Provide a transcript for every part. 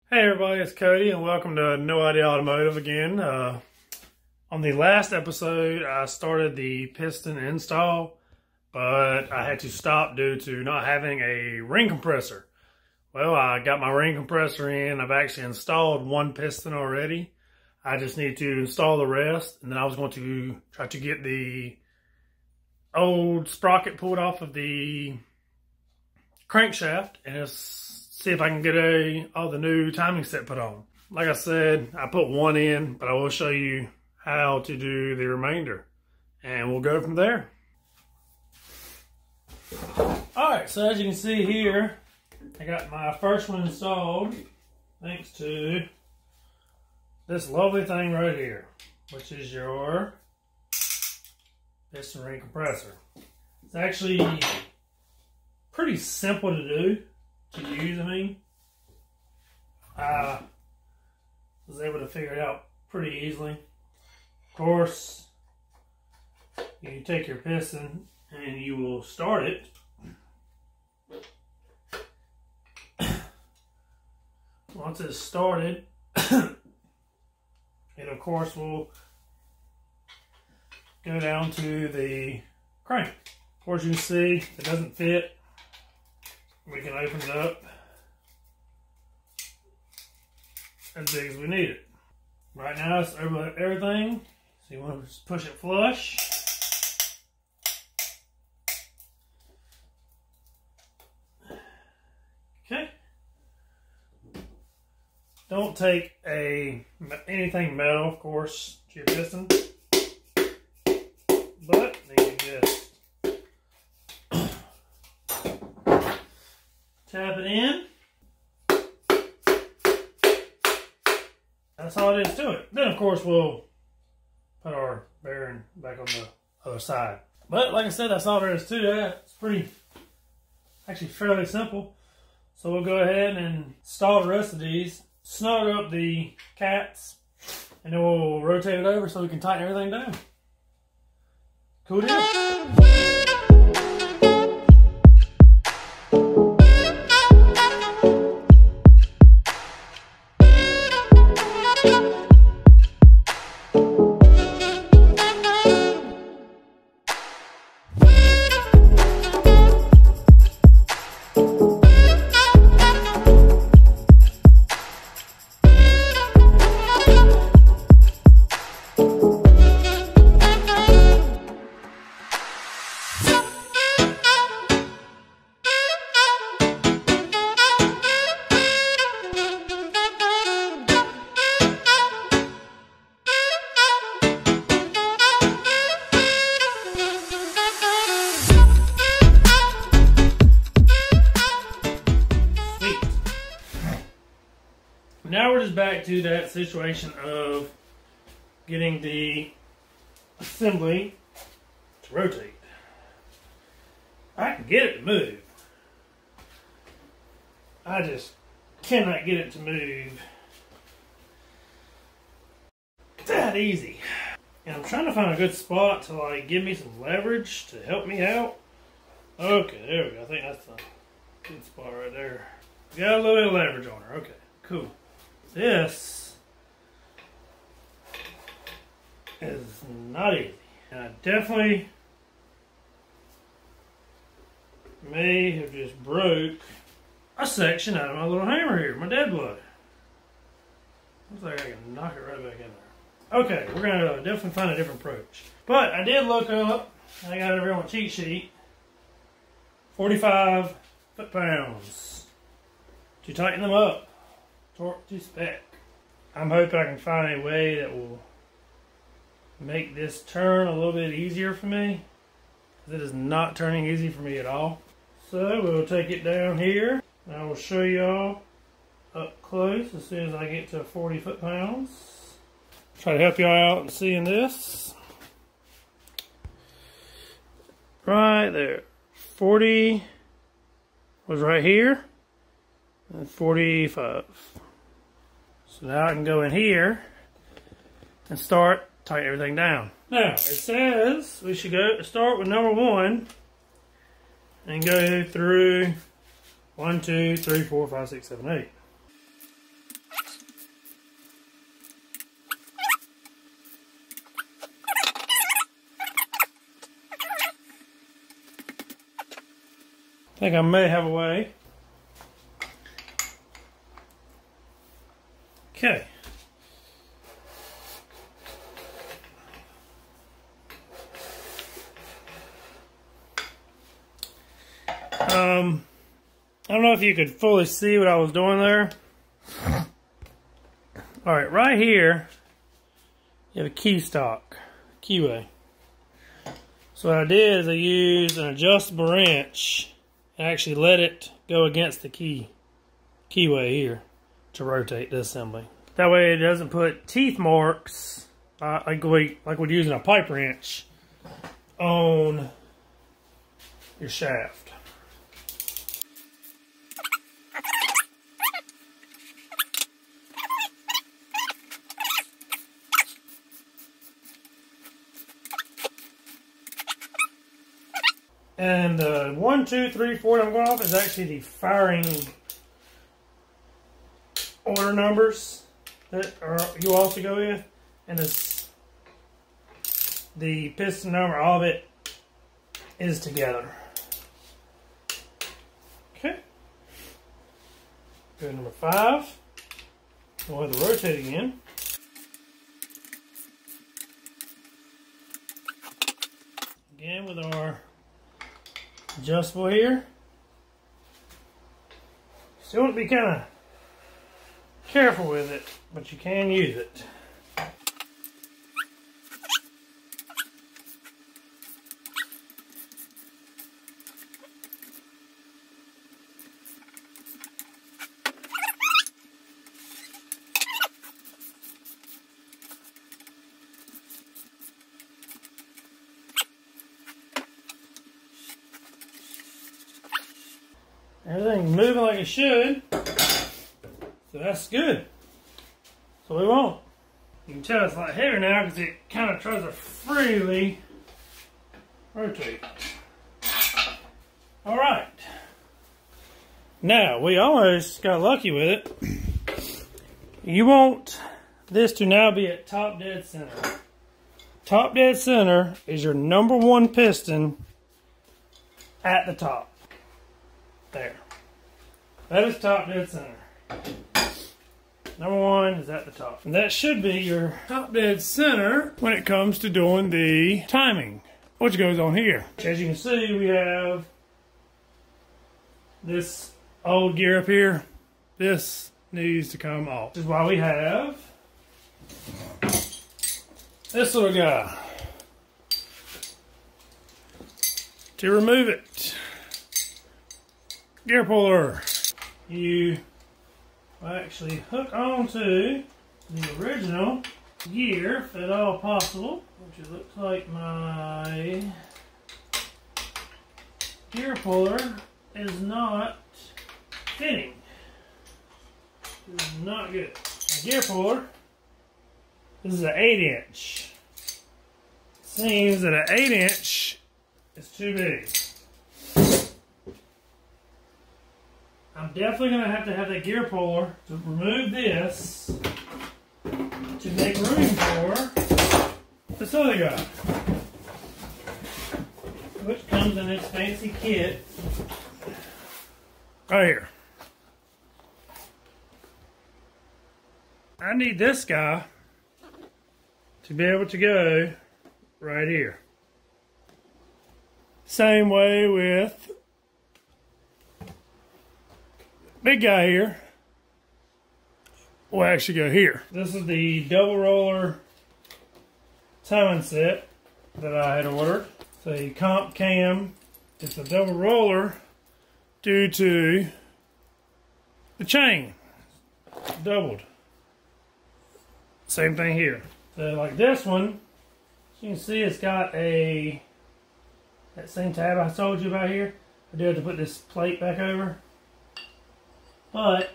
Hey everybody, it's Cody and welcome to No Idea Automotive again. On the last episode, I started the piston install, but I had to stop due to not having a ring compressor. Well, I got my ring compressor in. I've actually installed one piston already. I just need to install the rest, and then I was going to try to get the old sprocket pulled off of the crankshaft and see if I can get all the new timing set put on. Like I said, I put one in, but I will show you how to do the remainder, and we'll go from there. Alright, so as you can see here, I got my first one installed thanks to this lovely thing right here, which is your piston ring compressor. It's actually pretty simple to do. To use, I was able to figure it out pretty easily. Of course, you take your piston and you will start it. Once it's started, it of course will go down to the crank. Of course, you can see it doesn't fit. We can open it up as big as we need it. Right now it's over everything, so you want to just push it flush. Okay. Don't take anything metal, of course, to your piston, but you just tap it in. That's all it is to it. Then of course we'll put our bearing back on the other side. But like I said, that's all there is to that. It's actually fairly simple. So we'll go ahead and install the rest of these, snug up the cats, and then we'll rotate it over so we can tighten everything down. Cool deal. Now we're just back to that situation of getting the assembly to rotate. I can get it to move. I just cannot get it to move that easy. And I'm trying to find a good spot to like give me some leverage to help me out. Okay, there we go. I think that's the good spot right there. Got a little bit of leverage on her. Okay, cool. This is not easy, and I definitely may have just broke a section out of my little hammer here, my dead blood. Looks like I can knock it right back in there. Okay, we're going to definitely find a different approach. But I did look up, I got it over on a cheat sheet, 45 foot-pounds to tighten them up. Torque to spec. I'm hoping I can find a way that will make this turn a little bit easier for me, because it is not turning easy for me at all. So we'll take it down here, and I will show y'all up close as soon as I get to 40 foot-pounds. Try to help y'all out in seeing this. Right there. 40 was right here, and 45. So now I can go in here and start tightening everything down. Now, it says we should start with number 1 and go through 1, 2, 3, 4, 5, 6, 7, 8. I think I may have a way. Okay. I don't know if you could fully see what I was doing there. Alright, right here, you have a key stock, keyway. So what I did is I used an adjustable wrench and actually let it go against the keyway here to rotate the assembly. That way it doesn't put teeth marks, like we'd use in a pipe wrench, on your shaft. And the 1, 2, 3, 4 that I'm going off is actually the firing order numbers that you also go with. And it's the piston number, all of it is together. Okay. Go to number 5. We'll have to rotate again. Again with our adjustable here. Still want to be kind of careful with it, but you can use it. Everything's moving like it should, so that's good. So we won't. You can tell it's a lot heavier now because it kind of tries to freely rotate. All right. Now, we almost got lucky with it. You want this to now be at top dead center. Top dead center is your number 1 piston at the top. There. That is top dead center. Number 1 is at the top. And that should be your top dead center when it comes to doing the timing, which goes on here. As you can see, we have this old gear up here. This needs to come off. This is why we have this little guy to remove it. Gear puller. You actually hook onto the original gear, if at all possible, which it looks like my gear puller is not fitting. This is not good. My gear puller, this is an 8-inch. Seems that an 8-inch is too big. I'm definitely going to have that gear puller to remove this to make room for this other guy, which comes in its fancy kit right here. I need this guy to be able to go right here. Same way with big guy here will actually go here. This is the double roller timing set that I had ordered. It's a comp cam. It's a double roller due to the chain. Doubled. Same thing here. So like this one, you can see it's got that same tab I told you about here. I do have to put this plate back over. But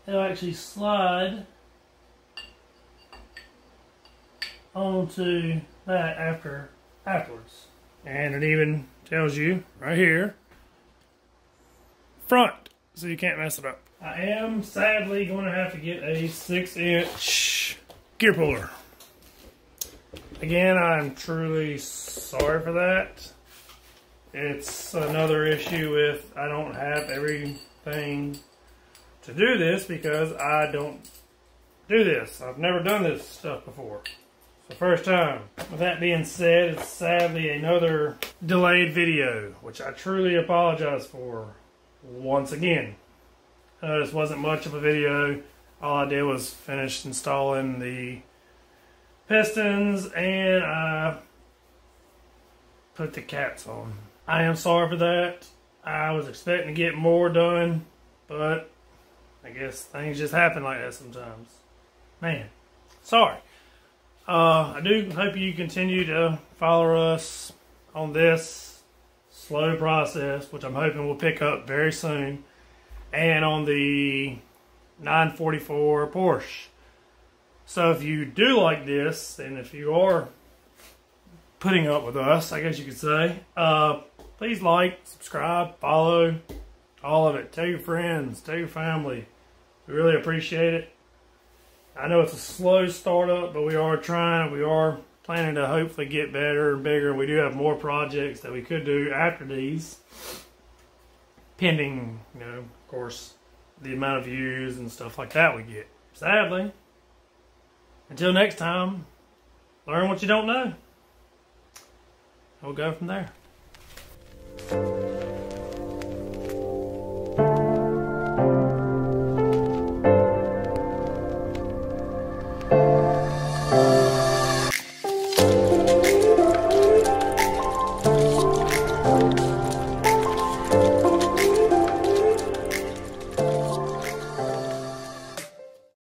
it'll actually slide onto that afterwards. And it even tells you right here, front, so you can't mess it up. I am sadly going to have to get a 6-inch gear puller. Again, I'm truly sorry for that. It's another issue with I don't have everything to do this because I don't do this. I've never done this stuff before. It's the first time. With that being said, it's sadly another delayed video, which I truly apologize for once again. This wasn't much of a video. All I did was finish installing the Pistons and I put the caps on. I am sorry for that. I was expecting to get more done, but I guess things just happen like that sometimes. Man, sorry. I do hope you continue to follow us on this slow process, which I'm hoping will pick up very soon, and on the 944 Porsche. So if you do like this, and if you are putting up with us, I guess you could say, please like, subscribe, follow, all of it. Tell your friends, tell your family. We really appreciate it. I know it's a slow startup, but we are trying. We are planning to hopefully get better and bigger. We do have more projects that we could do after these, pending, of course, the amount of views and stuff like that we get. Sadly, until next time, learn what you don't know. We'll go from there.